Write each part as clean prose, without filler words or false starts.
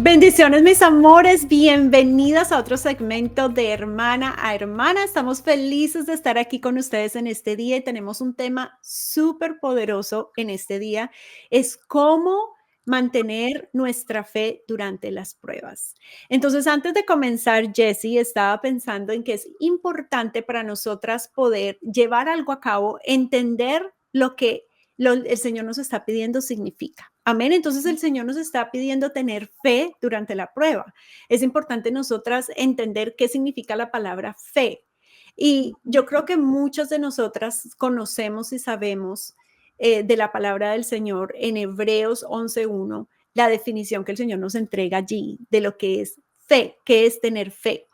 Bendiciones, mis amores, bienvenidas a otro segmento de Hermana a Hermana. Estamos felices de estar aquí con ustedes en este día y tenemos un tema súper poderoso en este día. Es cómo mantener nuestra fe durante las pruebas. Entonces, antes de comenzar, Jessie, estaba pensando en que es importante para nosotras poder llevar algo a cabo, entender lo que el Señor nos está pidiendo significa. Amén. Entonces el Señor nos está pidiendo tener fe durante la prueba. Es importante nosotras entender qué significa la palabra fe. Y yo creo que muchas de nosotras conocemos y sabemos de la palabra del Señor en Hebreos 11:1, la definición que el Señor nos entrega allí de lo que es fe, qué es tener fe.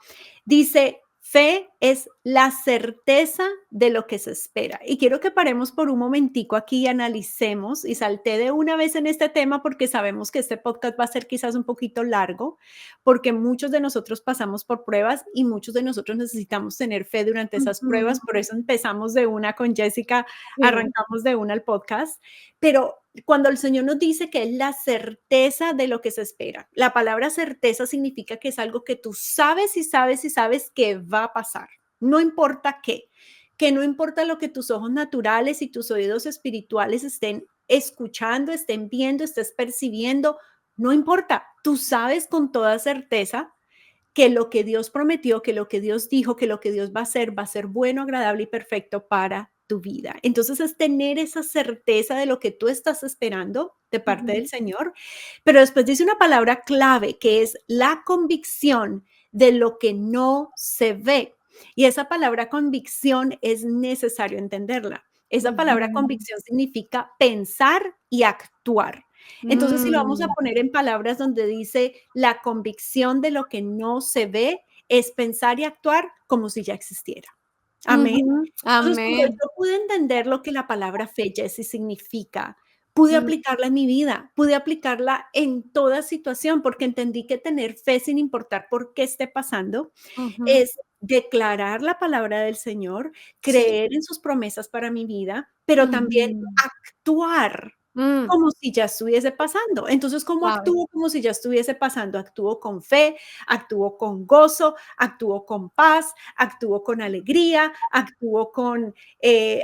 Dice, fe es la certeza de lo que se espera. Y quiero que paremos por un momentico aquí y analicemos, y salté de una vez en este tema porque sabemos que este podcast va a ser quizás un poquito largo, porque muchos de nosotros pasamos por pruebas y muchos de nosotros necesitamos tener fe durante esas Ujú. pruebas. Por eso empezamos de una con Jessica, Sí. arrancamos de una el podcast. Pero cuando el Señor nos dice que es la certeza de lo que se espera, la palabra certeza significa que es algo que tú sabes y sabes y sabes que va a pasar, no importa qué, que no importa lo que tus ojos naturales y tus oídos espirituales estén escuchando, estén viendo, estés percibiendo, no importa, tú sabes con toda certeza que lo que Dios prometió, que lo que Dios dijo, que lo que Dios va a ser bueno, agradable y perfecto para tu vida. Entonces es tener esa certeza de lo que tú estás esperando de parte Ujú. del Señor, pero después dice una palabra clave que es la convicción de lo que no se ve. Y esa palabra convicción es necesario entenderla. Esa palabra Ujú. convicción significa pensar y actuar. Entonces, si lo vamos a Mm. poner en palabras donde dice la convicción de lo que no se ve es pensar y actuar como si ya existiera. Amén. Ujú. Entonces, cuando Amén. yo pude entender lo que la palabra fe, Jessie, significa, pude Mm. aplicarla en mi vida, pude aplicarla en toda situación, porque entendí que tener fe sin importar por qué esté pasando, Ujú. es declarar la palabra del Señor, Sí. creer en sus promesas para mi vida, pero también Ujú. actuar Mm. como si ya estuviese pasando. Entonces, ¿cómo Suave. actúo como si ya estuviese pasando? Actúo con fe, actúo con gozo, actúo con paz, actúo con alegría, actúo con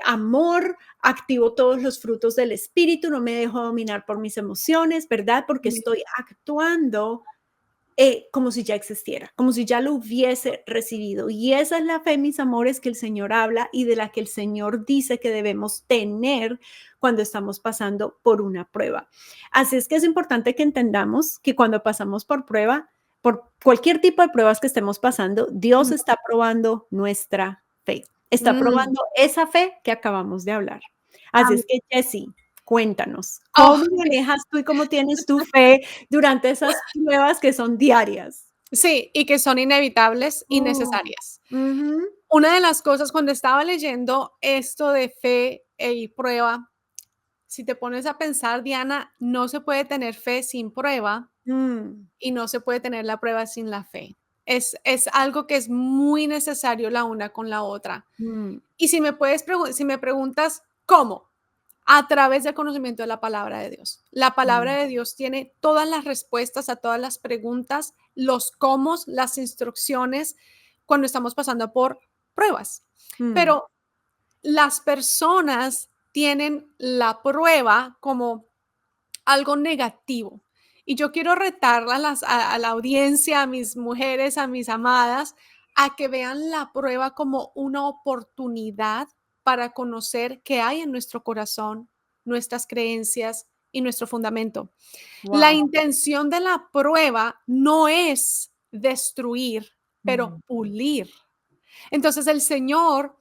amor, activo todos los frutos del espíritu, no me dejo dominar por mis emociones, ¿verdad? Porque Amén. estoy actuando como si ya existiera, como si ya lo hubiese recibido. Y esa es la fe, mis amores, que el Señor habla y de la que el Señor dice que debemos tener cuando estamos pasando por una prueba. Así es que es importante que entendamos que cuando pasamos por prueba, por cualquier tipo de pruebas que estemos pasando, Dios Mm. está probando nuestra fe. Está Mm. probando esa fe que acabamos de hablar. Así Am es que, Jessie, cuéntanos, Oh, ¿cómo manejas tú y cómo tienes tu fe durante esas pruebas que son diarias? sí, y que son inevitables y Mm, necesarias. ujú, Una de las cosas cuando estaba leyendo esto de fe y prueba, si te pones a pensar, Diana, no se puede tener fe sin prueba. mm, Y no se puede tener la prueba sin la fe. Es algo que es muy necesario la una con la otra. mm, Y si me preguntas, ¿cómo? A través del conocimiento de la palabra de Dios. La palabra mm, de Dios tiene todas las respuestas a todas las preguntas, los cómo, las instrucciones cuando estamos pasando por pruebas. mm, Pero las personas tienen la prueba como algo negativo. Y yo quiero retar a la audiencia, a mis mujeres, a mis amadas, a que vean la prueba como una oportunidad para conocer qué hay en nuestro corazón, nuestras creencias y nuestro fundamento. La wow, intención de la prueba no es destruir, pero mm, pulir. Entonces el Señor,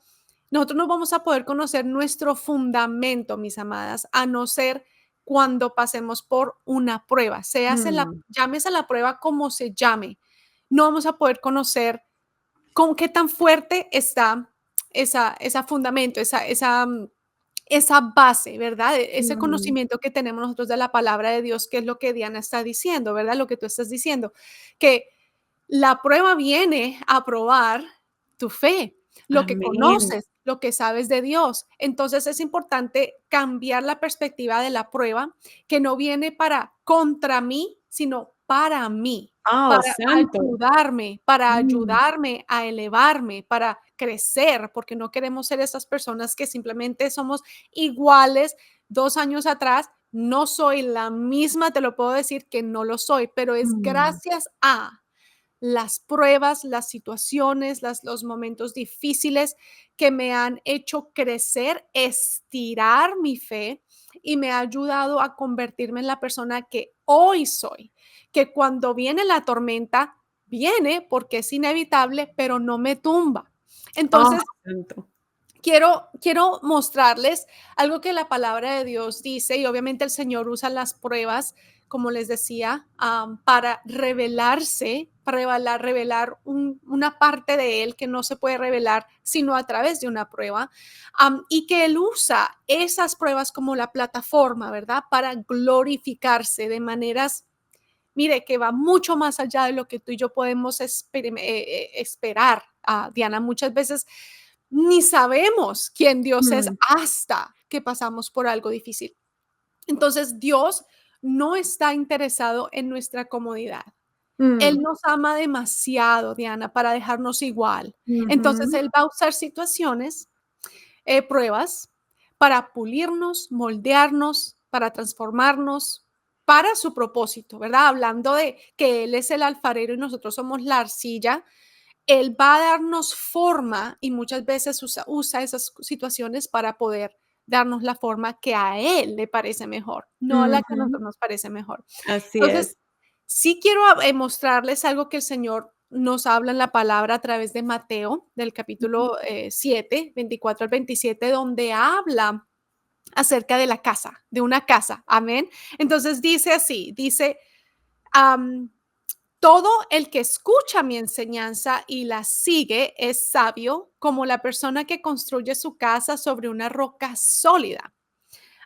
nosotros no vamos a poder conocer nuestro fundamento, mis amadas, a no ser cuando pasemos por una prueba, mm, llámese la prueba como se llame. No vamos a poder conocer con qué tan fuerte está esa fundamento, esa base, ¿verdad? Ese mm, conocimiento que tenemos nosotros de la palabra de Dios, que es lo que Diana está diciendo, ¿verdad? Lo que tú estás diciendo, que la prueba viene a probar tu fe, lo que amén, conoces, lo que sabes de Dios. Entonces es importante cambiar la perspectiva de la prueba, que no viene para contra mí, sino para mí, Oh, santo. para Mm, ayudarme a elevarme, para crecer, porque no queremos ser esas personas que simplemente somos iguales 2 años atrás. No soy la misma, te lo puedo decir que no lo soy, pero es mm. gracias a las pruebas, las situaciones, los momentos difíciles que me han hecho crecer, estirar mi fe y me ha ayudado a convertirme en la persona que hoy soy, que cuando viene la tormenta, viene porque es inevitable, pero no me tumba. Oh, Entonces, santo. quiero mostrarles algo que la palabra de Dios dice, y obviamente el Señor usa las pruebas, como les decía, para revelarse, para revelar una parte de Él que no se puede revelar sino a través de una prueba, y que Él usa esas pruebas como la plataforma, ¿verdad? Para glorificarse de maneras, mire, que va mucho más allá de lo que tú y yo podemos esperar, Diana. Muchas veces ni sabemos quién Dios es Mm, hasta que pasamos por algo difícil. Entonces, Dios no está interesado en nuestra comodidad. Él mm, nos ama demasiado, Diana, para dejarnos igual. Entonces, ujú, Él va a usar situaciones, pruebas, para pulirnos, moldearnos, para transformarnos, para su propósito, ¿verdad? Hablando de que Él es el alfarero y nosotros somos la arcilla, Él va a darnos forma y muchas veces usa esas situaciones para poder darnos la forma que a Él le parece mejor, no a la que a ujú. nosotros nos parece mejor. Así Entonces, es. sí quiero mostrarles algo que el Señor nos habla en la palabra a través de Mateo, del Ujú. capítulo 7, 24 al 27, donde habla acerca de la casa, de una casa. Amén. Entonces dice así, dice, am, todo el que escucha mi enseñanza y la sigue es sabio como la persona que construye su casa sobre una roca sólida.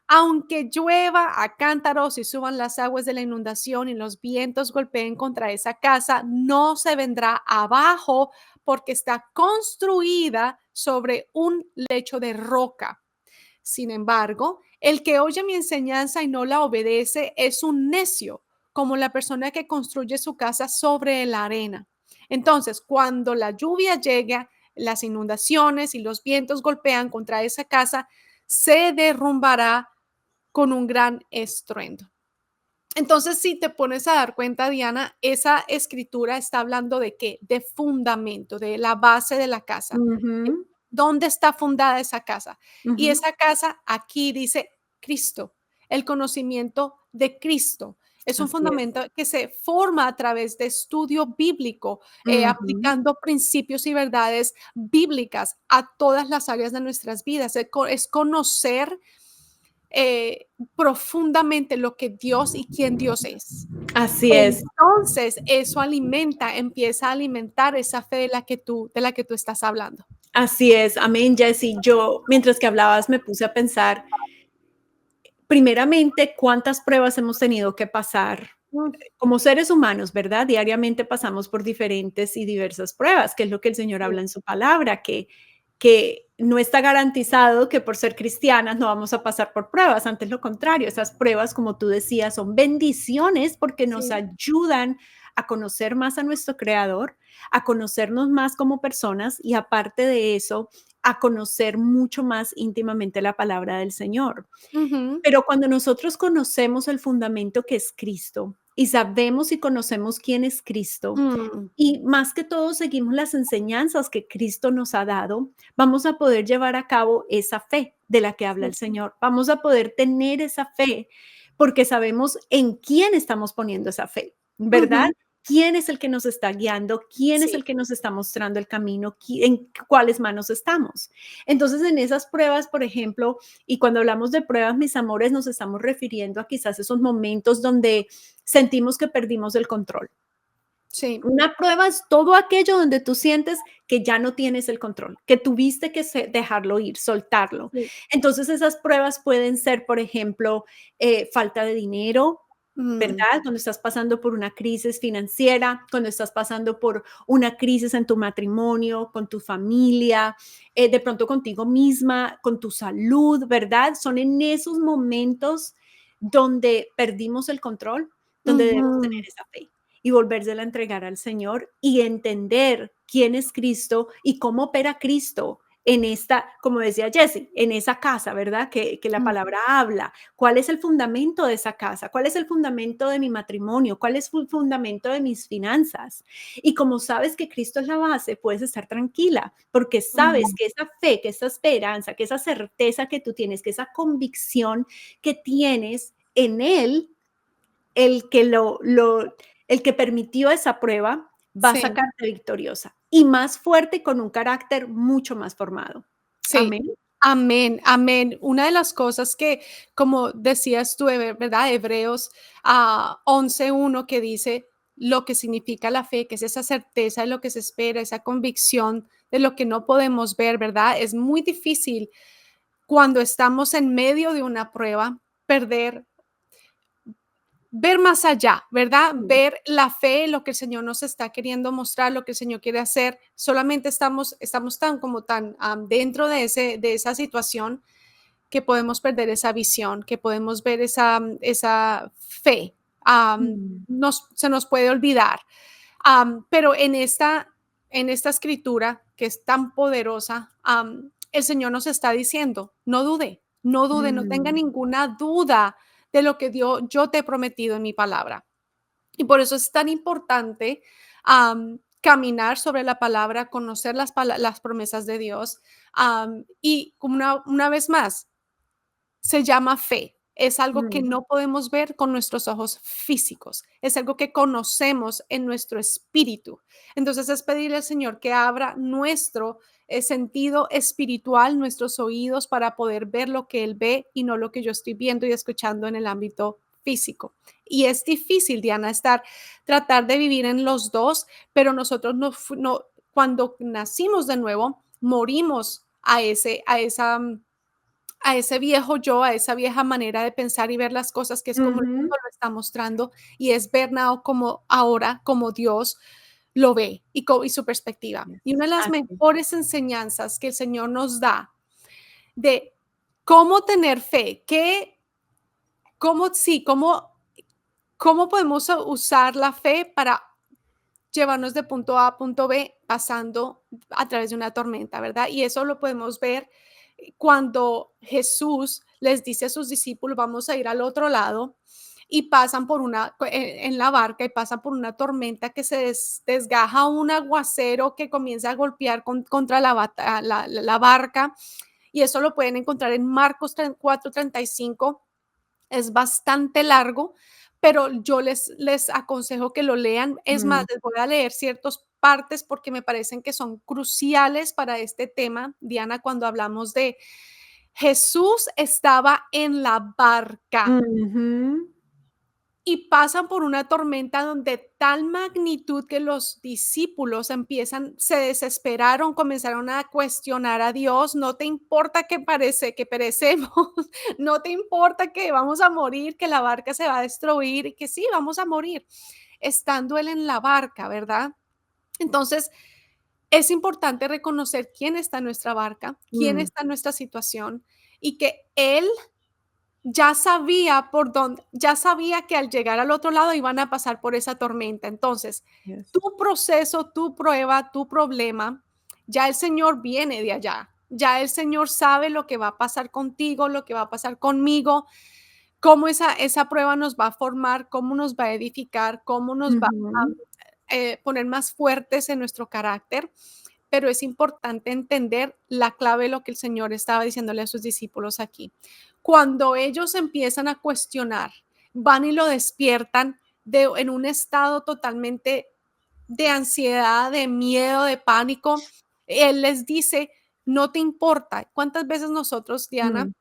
Aunque llueva a cántaros y suban las aguas de la inundación y los vientos golpeen contra esa casa, no se vendrá abajo porque está construida sobre un lecho de roca. Sin embargo, el que oye mi enseñanza y no la obedece es un necio, como la persona que construye su casa sobre la arena. Entonces, cuando la lluvia llega, las inundaciones y los vientos golpean contra esa casa, se derrumbará con un gran estruendo. Entonces, si te pones a dar cuenta, Diana, esa escritura está hablando de qué? De fundamento, de la base de la casa. Ujú, ¿Dónde está fundada esa casa? Y ujú. esa casa aquí dice Cristo, el conocimiento de Cristo. Es un Así es. fundamento que se forma a través de estudio bíblico, Ujú. aplicando principios y verdades bíblicas a todas las áreas de nuestras vidas. Es conocer profundamente lo que Dios y quién Dios es. Así es. Entonces, eso empieza a alimentar esa fe de la que tú estás hablando. Así es. Amén, Jessy. Yo, mientras que hablabas, me puse a pensar, primeramente, cuántas pruebas hemos tenido que pasar Mm, como seres humanos, ¿verdad? Diariamente pasamos por diferentes y diversas pruebas, que es lo que el Señor sí, habla en su palabra, que no está garantizado que por ser cristianas no vamos a pasar por pruebas, antes lo contrario, esas pruebas, como tú decías, son bendiciones porque nos sí. ayudan a conocer más a nuestro Creador, a conocernos más como personas y aparte de eso, a conocer mucho más íntimamente la palabra del Señor. Ujú, Pero cuando nosotros conocemos el fundamento que es Cristo y sabemos y conocemos quién es Cristo, mm, y más que todo seguimos las enseñanzas que Cristo nos ha dado, vamos a poder llevar a cabo esa fe de la que habla sí, el Señor. Vamos a poder tener esa fe porque sabemos en quién estamos poniendo esa fe, ¿verdad? ujú, ¿Quién es el que nos está guiando? ¿Quién es sí, el que nos está mostrando el camino? ¿En cuáles manos estamos? Entonces, en esas pruebas, por ejemplo, y cuando hablamos de pruebas, mis amores, nos estamos refiriendo a quizás esos momentos donde sentimos que perdimos el control. sí, Una prueba es todo aquello donde tú sientes que ya no tienes el control, que tuviste que dejarlo ir, soltarlo. sí, Entonces, esas pruebas pueden ser, por ejemplo, falta de dinero, mm, ¿verdad? Cuando estás pasando por una crisis financiera, cuando estás pasando por una crisis en tu matrimonio, con tu familia, de pronto contigo misma, con tu salud, ¿verdad? Son en esos momentos donde perdimos el control, donde debemos tener ujú, esa fe. y volvérsela a entregar al Señor y entender quién es Cristo y cómo opera Cristo en esta, como decía Jesse, en esa casa, ¿verdad? Que la Mm, palabra habla. ¿Cuál es el fundamento de esa casa? ¿Cuál es el fundamento de mi matrimonio? ¿Cuál es el fundamento de mis finanzas? Y como sabes que Cristo es la base, puedes estar tranquila, porque sabes mm, que esa fe, que esa esperanza, que esa certeza que tú tienes, que esa convicción que tienes en Él, el que el que permitió esa prueba, va a sí, sacarte victoriosa y más fuerte y con un carácter mucho más formado. sí. Amén. Amén, amén. Una de las cosas que, como decías tú, ¿verdad? Hebreos 11:1 que dice lo que significa la fe, que es esa certeza de lo que se espera, esa convicción de lo que no podemos ver, ¿verdad? Es muy difícil cuando estamos en medio de una prueba perder ver más allá, ¿verdad? Sí. Ver la fe, lo que el Señor nos está queriendo mostrar, lo que el Señor quiere hacer. Solamente estamos tan como tan dentro de esa situación que podemos perder esa visión, que podemos ver esa fe. Mm, Se nos puede olvidar. Pero en esta escritura que es tan poderosa, el Señor nos está diciendo, no dude, no dude, no tenga mm, ninguna duda de lo que yo te he prometido en mi palabra. Y por eso es tan importante caminar sobre la palabra, conocer las promesas de Dios. Y una vez más, se llama fe. Es algo que mm, no podemos ver con nuestros ojos físicos, es algo que conocemos en nuestro espíritu. Entonces es pedirle al Señor que abra nuestro sentido espiritual, nuestros oídos para poder ver lo que Él ve y no lo que yo estoy viendo y escuchando en el ámbito físico. Y es difícil, Diana, tratar de vivir en los dos, pero nosotros cuando nacimos de nuevo, morimos a ese viejo yo, a esa vieja manera de pensar y ver las cosas, que es como el ujú. mundo lo está mostrando, y es ver now como ahora, como Dios lo ve y su perspectiva. Y una de las Así. mejores enseñanzas que el Señor nos da de cómo tener fe, cómo podemos usar la fe para llevarnos de punto A a punto B pasando a través de una tormenta, ¿verdad? Y eso lo podemos ver cuando Jesús les dice a sus discípulos, vamos a ir al otro lado y pasan en la barca y pasan por una tormenta que se desgaja un aguacero que comienza a golpear contra la barca y eso lo pueden encontrar en Marcos 4:35. Es bastante largo, pero yo les aconsejo que lo lean. Es más, Mm, les voy a leer ciertas partes porque me parecen que son cruciales para este tema, Diana, cuando hablamos de Jesús estaba en la barca ujú, y pasan por una tormenta donde tal magnitud que los discípulos se desesperaron, comenzaron a cuestionar a Dios, no te importa que parece que perecemos, no te importa que vamos a morir, que la barca se va a destruir y que sí, vamos a morir, estando él en la barca, ¿verdad? Entonces, es importante reconocer quién está en nuestra barca, quién mm, está en nuestra situación y que él ya sabía por dónde, ya sabía que al llegar al otro lado iban a pasar por esa tormenta. Entonces, yes. tu proceso, tu prueba, tu problema, ya el Señor viene de allá. Ya el Señor sabe lo que va a pasar contigo, lo que va a pasar conmigo, cómo esa prueba nos va a formar, cómo nos va a edificar, cómo nos va a Ujú, poner más fuertes en nuestro carácter. Pero es importante entender la clave de lo que el Señor estaba diciéndole a sus discípulos aquí. Cuando ellos empiezan a cuestionar, van y lo despiertan en un estado totalmente de ansiedad, de miedo, de pánico. Él les dice, no te importa. ¿Cuántas veces nosotros, Diana, mm,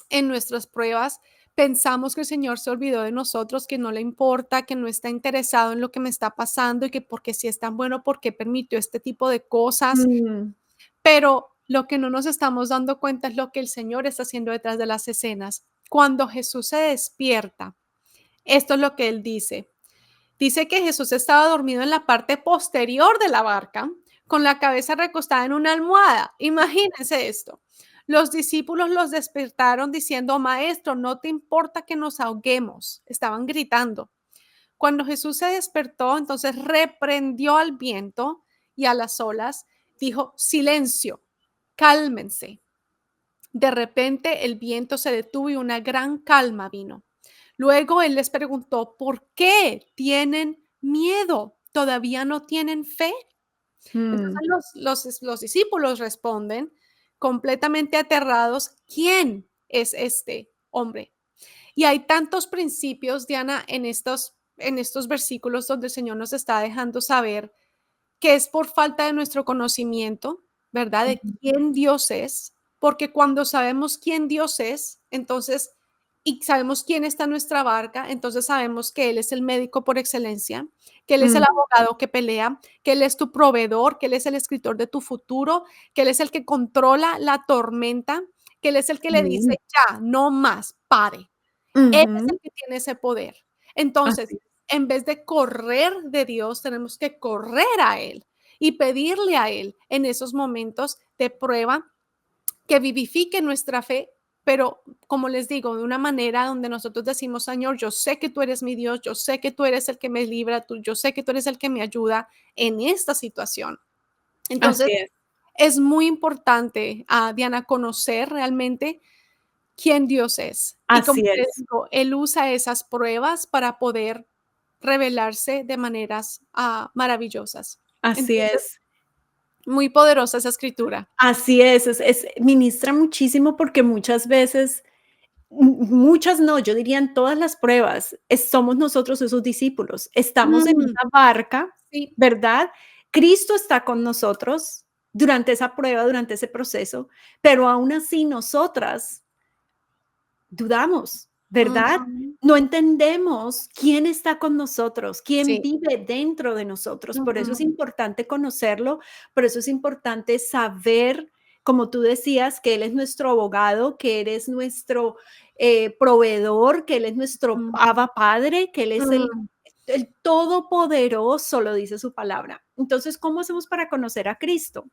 en nuestras pruebas pensamos que el Señor se olvidó de nosotros, que no le importa, que no está interesado en lo que me está pasando y que porque si es tan bueno, ¿por qué permitió este tipo de cosas? mm, Pero lo que no nos estamos dando cuenta es lo que el Señor está haciendo detrás de las escenas. Cuando Jesús se despierta, esto es lo que él dice. Dice que Jesús estaba dormido en la parte posterior de la barca, con la cabeza recostada en una almohada. Imagínense esto. Los discípulos los despertaron diciendo, Maestro, no te importa que nos ahoguemos. Estaban gritando. Cuando Jesús se despertó, entonces reprendió al viento y a las olas, dijo, silencio, cálmense. De repente el viento se detuvo y una gran calma vino. Luego él les preguntó, ¿por qué tienen miedo? ¿Todavía no tienen fe? Entonces Mm, los discípulos responden completamente aterrados, ¿quién es este hombre? Y hay tantos principios, Diana, en estos versículos donde el Señor nos está dejando saber que es por falta de nuestro conocimiento, ¿verdad? De ujú, quién Dios es, porque cuando sabemos quién Dios es, entonces, y sabemos quién está en nuestra barca, entonces sabemos que Él es el médico por excelencia, que Él es el mm, abogado que pelea, que Él es tu proveedor, que Él es el escritor de tu futuro, que Él es el que controla la tormenta, que Él es el que le dice, amén. ya, no más, pare. Él es el Ujú, que tiene ese poder. Entonces, así es. en vez de correr de Dios, tenemos que correr a Él y pedirle a Él en esos momentos de prueba que vivifique nuestra fe, pero como les digo, de una manera donde nosotros decimos, Señor, yo sé que tú eres mi Dios, yo sé que tú eres el que me libra, yo sé que tú eres el que me ayuda en esta situación. Entonces, Así es. es muy importante, Diana, conocer realmente quién Dios es. Y como Así te es. digo, Él usa esas pruebas para poder revelarse de maneras, maravillosas. Así Entonces, es. muy poderosa esa escritura. Así es ministra muchísimo porque muchas veces, muchas no, yo diría en todas las pruebas, somos nosotros esos discípulos. Estamos en Mm, esa barca, sí, ¿verdad? Cristo está con nosotros durante esa prueba, durante ese proceso, pero aún así nosotras dudamos, ¿verdad? ujú, No entendemos quién está con nosotros, quién sí, vive dentro de nosotros. Por eso es ujú, importante conocerlo, por eso es importante saber, como tú decías, que Él es nuestro abogado, que Él es nuestro proveedor, que Él es nuestro mm, Abba Padre, que Él es mm, el todopoderoso, lo dice su palabra. Entonces, ¿cómo hacemos para conocer a Cristo?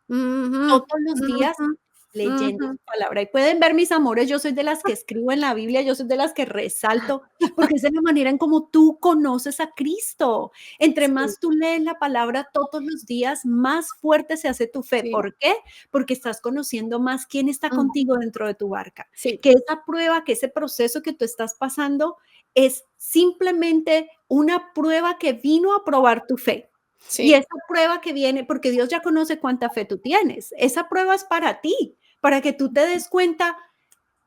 ujú, Todos los días ujú, leyendo ujú. su palabra. Y pueden ver, mis amores, yo soy de las que escribo en la Biblia, yo soy de las que resalto, porque es de la manera en cómo tú conoces a Cristo. Entre Sí, más tú lees la palabra todos los días, más fuerte se hace tu fe. sí, ¿Por qué? Porque estás conociendo más quién está ujú, contigo dentro de tu barca. sí, Que esa prueba, que ese proceso que tú estás pasando es simplemente una prueba que vino a probar tu fe. Y sí. esa prueba que viene, porque Dios ya conoce cuánta fe tú tienes, esa prueba es para ti, para que tú te des cuenta,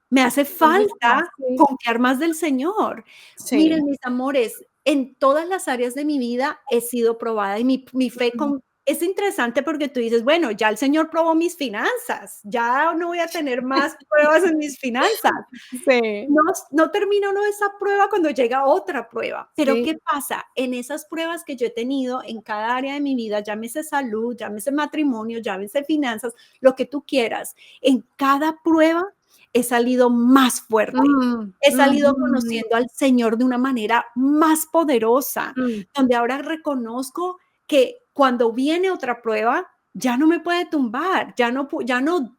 me hace ¿Dónde estás? falta Sí, confiar más del Señor. sí. Miren, mis amores, en todas las áreas de mi vida he sido probada y mi fe Mm, con es interesante porque tú dices, bueno, ya el Señor probó mis finanzas, ya no voy a tener más pruebas en mis finanzas. sí, No termina uno esa prueba cuando llega otra prueba, pero sí, ¿qué pasa? En esas pruebas que yo he tenido en cada área de mi vida, llámese salud, llámese matrimonio, llámese finanzas, lo que tú quieras, en cada prueba he salido más fuerte. mm, He salido ujú, conociendo al Señor de una manera más poderosa, mm, donde ahora reconozco que cuando viene otra prueba, ya no me puede tumbar, ya no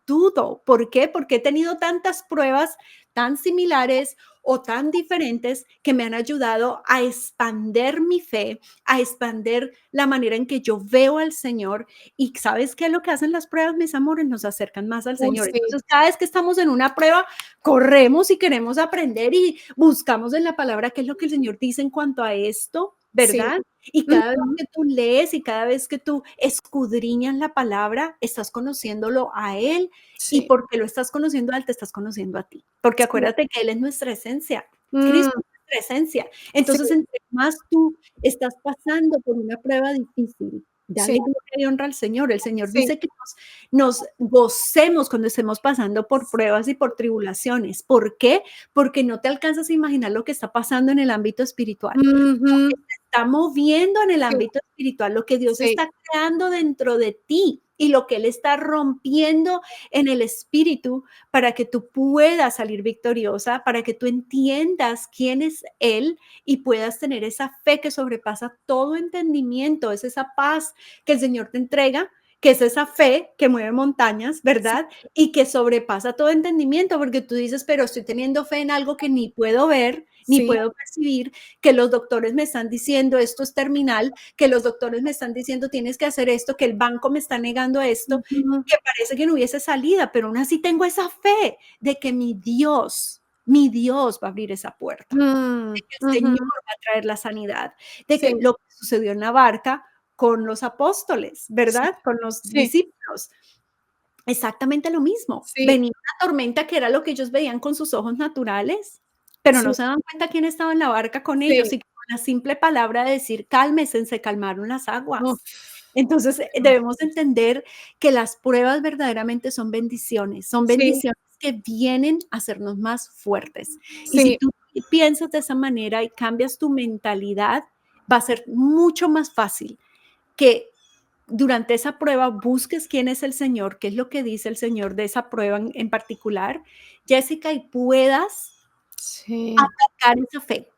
dudo. ¿Por qué? Porque he tenido tantas pruebas tan similares o tan diferentes que me han ayudado a expander mi fe, a expander la manera en que yo veo al Señor. Y ¿sabes qué es lo que hacen las pruebas, mis amores? Nos acercan más al uy, Señor. sí, Entonces, cada vez que estamos en una prueba, corremos y queremos aprender y buscamos en la palabra qué es lo que el Señor dice en cuanto a esto, sí, ¿verdad? Y cada vez ujú, que tú lees y cada vez que tú escudriñas la palabra, estás conociéndolo a Él y sí, porque lo estás conociendo a Él, te estás conociendo a ti. Porque sí, acuérdate que Él es nuestra esencia. mm, Cristo es nuestra esencia. sí, Entonces, entre más tú estás pasando por una prueba difícil, sí, dale gloria y honra al Señor. El Señor sí, dice que nos gocemos cuando estemos pasando por pruebas y por tribulaciones. ¿Por qué? Porque no te alcanzas a imaginar lo que está pasando en el ámbito espiritual. Lo que ujú, se está moviendo en el sí, ámbito espiritual, lo que Dios sí, está creando dentro de ti y lo que Él está rompiendo en el espíritu para que tú puedas salir victoriosa, para que tú entiendas quién es Él y puedas tener esa fe que sobrepasa todo entendimiento, es esa paz que el Señor te entrega que es esa fe que mueve montañas, sí, ¿verdad? Y que sobrepasa todo entendimiento, porque tú dices, pero estoy teniendo fe en algo que ni puedo ver, ni sí, puedo percibir, que los doctores me están diciendo esto es terminal, que los doctores me están diciendo tienes que hacer esto, que el banco me está negando esto, ujú, que parece que no hubiese salida, pero aún así tengo esa fe de que mi Dios va a abrir esa puerta, de que el ujú, Señor va a traer la sanidad, de que sí, lo que sucedió en la barca con los apóstoles, sí, ¿verdad? Con los sí, discípulos. Exactamente lo mismo. sí, Venía una tormenta que era lo que ellos veían con sus ojos naturales, pero sí, no se dan cuenta quién estaba en la barca con ellos sí, y con la simple palabra de decir: "Cálmese", se calmaron las aguas. uf, Entonces, no, debemos entender que las pruebas verdaderamente son sí, bendiciones que vienen a hacernos más fuertes. Y si sí, tú piensas de esa manera y cambias tu mentalidad, va a ser mucho más fácil que durante esa prueba busques quién es el Señor, qué es lo que dice el Señor de esa prueba en particular, Jessica, y puedas sí, atacar esa fe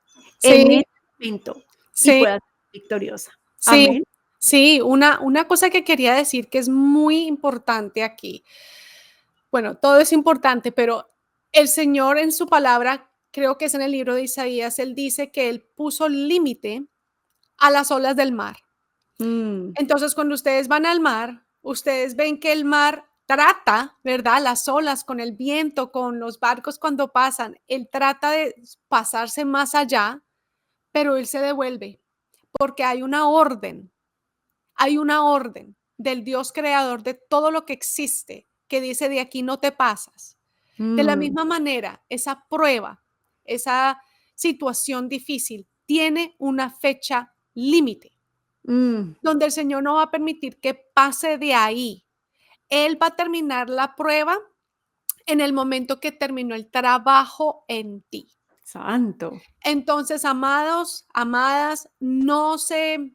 en sí, ese momento y sí, puedas ser victoriosa. sí, Amén. sí, una cosa que quería decir que es muy importante aquí. Bueno, todo es importante, pero el Señor en su palabra, creo que es en el libro de Isaías, Él dice que Él puso límite a las olas del mar. Mm, Entonces, cuando ustedes van al mar, ustedes ven que el mar trata, ¿verdad? Las olas con el viento, con los barcos cuando pasan, Él trata de pasarse más allá, pero Él se devuelve, porque hay una orden del Dios creador de todo lo que existe que dice de aquí no te pasas. De la mm, misma manera, esa prueba, esa situación difícil tiene una fecha límite, mm, donde el Señor no va a permitir que pase de ahí. Él va a terminar la prueba en el momento que terminó el trabajo en ti. santo. Entonces, amados, amadas, no se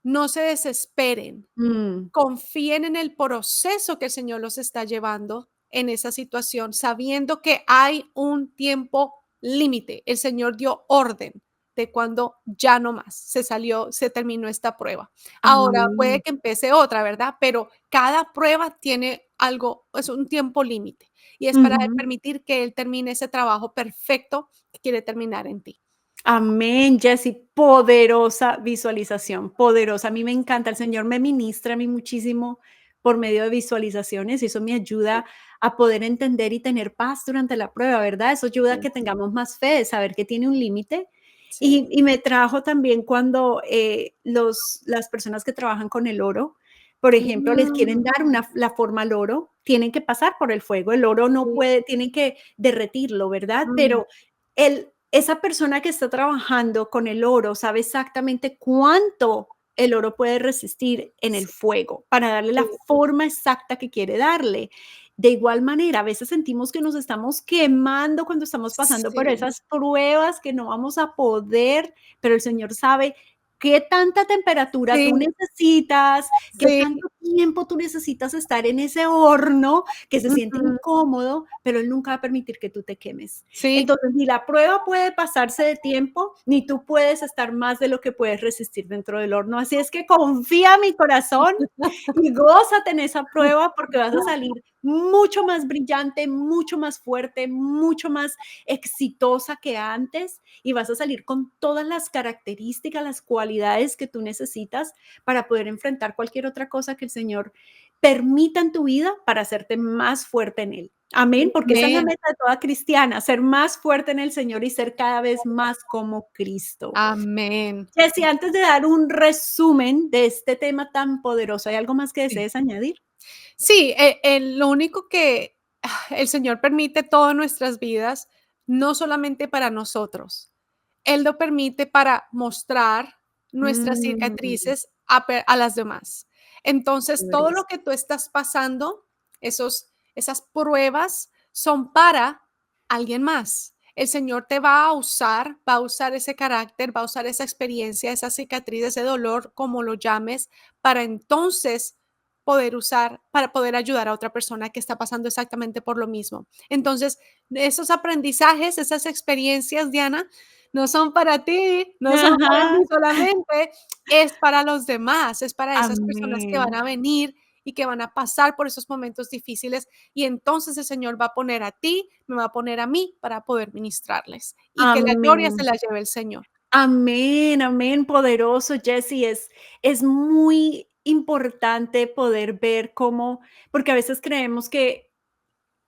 desesperen. Mm, Confíen en el proceso que el Señor los está llevando en esa situación, sabiendo que hay un tiempo límite. El Señor dio orden de cuando ya no más se terminó esta prueba. Ahora puede amén. que empiece otra, ¿verdad? Pero cada prueba tiene algo, es un tiempo límite y es para Ujú. permitir que Él termine ese trabajo perfecto que quiere terminar en ti. Amén, Jessy, poderosa visualización, poderosa. A mí me encanta, el Señor me ministra a mí muchísimo por medio de visualizaciones y eso me ayuda a poder entender y tener paz durante la prueba, ¿verdad? Eso ayuda a Sí, que tengamos más fe, saber que tiene un límite. sí, Y me trajo también cuando las personas que trabajan con el oro, por ejemplo, les quieren mm, dar la forma al oro, tienen que pasar por el fuego, el oro no sí, puede, tienen que derretirlo, ¿verdad? mm, Pero esa persona que está trabajando con el oro sabe exactamente cuánto el oro puede resistir en el sí, fuego para darle la sí, forma exacta que quiere darle. De igual manera, a veces sentimos que nos estamos quemando cuando estamos pasando por sí, esas pruebas que no vamos a poder, pero el Señor sabe qué tanta temperatura sí, tú necesitas, qué sí. tanto tiempo tú necesitas estar en ese horno que se siente Ujú. incómodo, pero Él nunca va a permitir que tú te quemes. Sí, Entonces, ni la prueba puede pasarse de tiempo, ni tú puedes estar más de lo que puedes resistir dentro del horno. Así es que confía mi corazón y gózate en esa prueba porque vas a salir mucho más brillante, mucho más fuerte, mucho más exitosa que antes y vas a salir con todas las características, las cualidades que tú necesitas para poder enfrentar cualquier otra cosa que el Señor permita en tu vida para hacerte más fuerte en Él. Amén, porque esa es la amén, meta de toda cristiana, ser más fuerte en el Señor y ser cada vez más como Cristo. amén. Jessy, antes de dar un resumen de este tema tan poderoso, ¿hay algo más que Sí. desees añadir? Sí, lo único que el Señor permite todo en nuestras vidas, no solamente para nosotros. Él lo permite para mostrar nuestras Mm, cicatrices a las demás. Entonces, todo lo poderoso. que tú estás pasando, esas pruebas son para alguien más. El Señor te va a usar ese carácter, va a usar esa experiencia, esa cicatriz, ese dolor, como lo llames, para entonces para poder ayudar a otra persona que está pasando exactamente por lo mismo. Entonces, esos aprendizajes, esas experiencias, Diana, no son para ti, no son para Ajá. mí solamente, es para los demás, es para esas personas que van Amén. a venir y que van a pasar por esos momentos difíciles, y entonces el Señor va a poner a ti, me va a poner a mí para poder ministrarles, y que la gloria se Amén. la lleve el Señor. Amén, amén, poderoso, Jessy. Es muy importante poder ver cómo, porque a veces creemos que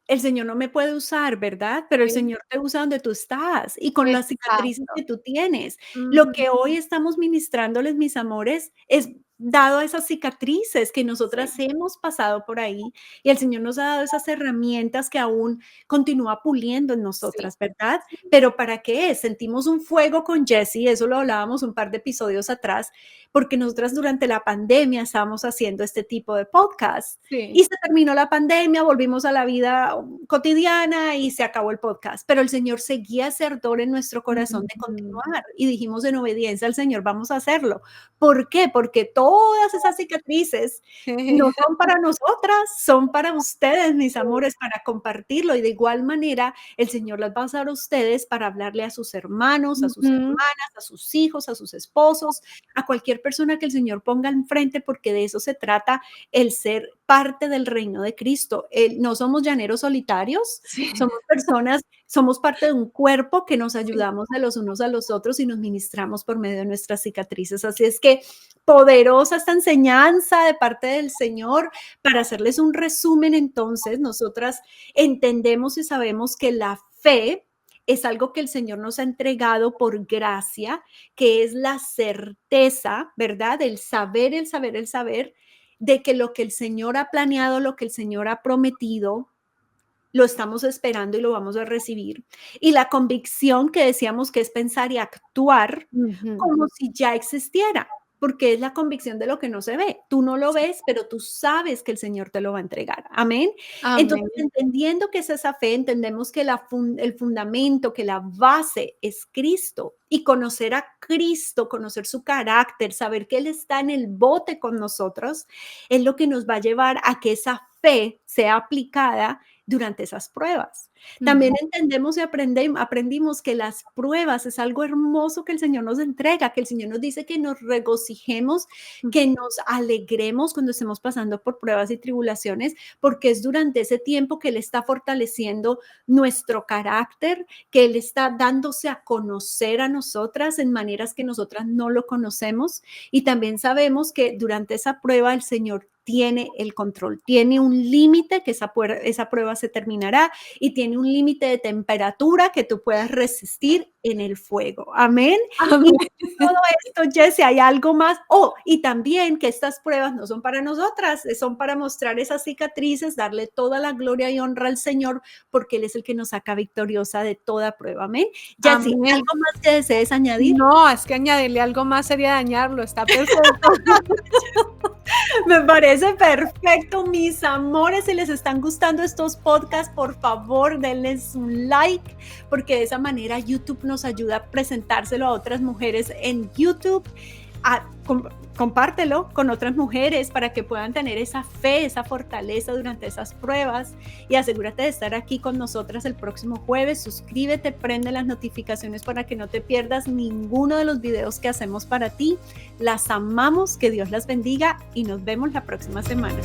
el Señor no me puede usar, ¿verdad? Pero el Sí, Señor te usa donde tú estás y con las cicatrices exacto. que tú tienes. Lo Ujú, que hoy estamos ministrándoles, mis amores, es dado a esas cicatrices que sí, nosotras hemos pasado por ahí y el Señor nos ha dado esas herramientas que aún continúa puliendo en sí, nosotras, ¿verdad? sí, Pero ¿para qué? Sentimos un fuego con Jessie, eso lo hablábamos un par de episodios atrás, porque nosotras durante la pandemia estábamos haciendo este tipo de podcast. sí. Y se terminó la pandemia, volvimos a la vida cotidiana y se acabó el podcast. Pero el Señor seguía ese ardor en nuestro corazón de Ujú. continuar y dijimos en obediencia al Señor, vamos a hacerlo. ¿Por qué? Porque todas esas cicatrices no son para nosotras, son para ustedes, mis amores, para compartirlo. Y de igual manera, el Señor las va a usar a ustedes para hablarle a sus hermanos, a sus Ujú. hermanas, a sus hijos, a sus esposos, a cualquier persona que el Señor ponga enfrente, porque de eso se trata el ser parte del reino de Cristo. No somos llaneros solitarios, Sí, somos personas, somos parte de un cuerpo que nos sí, ayudamos de los unos a los otros y nos ministramos por medio de nuestras cicatrices. Así es que poderosa esta enseñanza de parte del Señor. Para hacerles un resumen, entonces, nosotras entendemos y sabemos que la fe es algo que el Señor nos ha entregado por gracia, que es la certeza, ¿verdad? El saber de que lo que el Señor ha planeado, lo que el Señor ha prometido, lo estamos esperando y lo vamos a recibir. Y la convicción que decíamos que es pensar y actuar ujú, como si ya existiera, porque es la convicción de lo que no se ve. Tú no lo sí, ves, pero tú sabes que el Señor te lo va a entregar. Amén. amén, Entonces, entendiendo que es esa fe, entendemos que el fundamento, que la base es Cristo y conocer a Cristo, conocer su carácter, saber que Él está en el bote con nosotros, es lo que nos va a llevar a que esa fe sea aplicada durante esas pruebas. También ujú, entendemos y aprendimos que las pruebas es algo hermoso que el Señor nos entrega, que el Señor nos dice que nos regocijemos, mm, que nos alegremos cuando estemos pasando por pruebas y tribulaciones, porque es durante ese tiempo que Él está fortaleciendo nuestro carácter, que Él está dándose a conocer a nosotras en maneras que nosotras no lo conocemos. Y también sabemos que durante esa prueba el Señor tiene el control, tiene un límite que esa prueba se terminará y tiene un límite de temperatura que tú puedas resistir en el fuego. Amén. Y amén, todo esto, Jessy, hay algo más. Oh, y también que estas pruebas no son para nosotras, son para mostrar esas cicatrices, darle toda la gloria y honra al Señor, porque Él es el que nos saca victoriosa de toda prueba. Amén. Jessy, amén. ¿algo más que desees añadir? No, es que añadirle algo más sería dañarlo, está perfecto. Me parece perfecto, mis amores. Si les están gustando estos podcasts, por favor, denles un like, porque de esa manera YouTube nos ayuda a presentárselo a otras mujeres en YouTube. A- compártelo con otras mujeres para que puedan tener esa fe, esa fortaleza durante esas pruebas y asegúrate de estar aquí con nosotras el próximo jueves. Suscríbete, prende las notificaciones para que no te pierdas ninguno de los videos que hacemos para ti. Las amamos, que Dios las bendiga y nos vemos la próxima semana.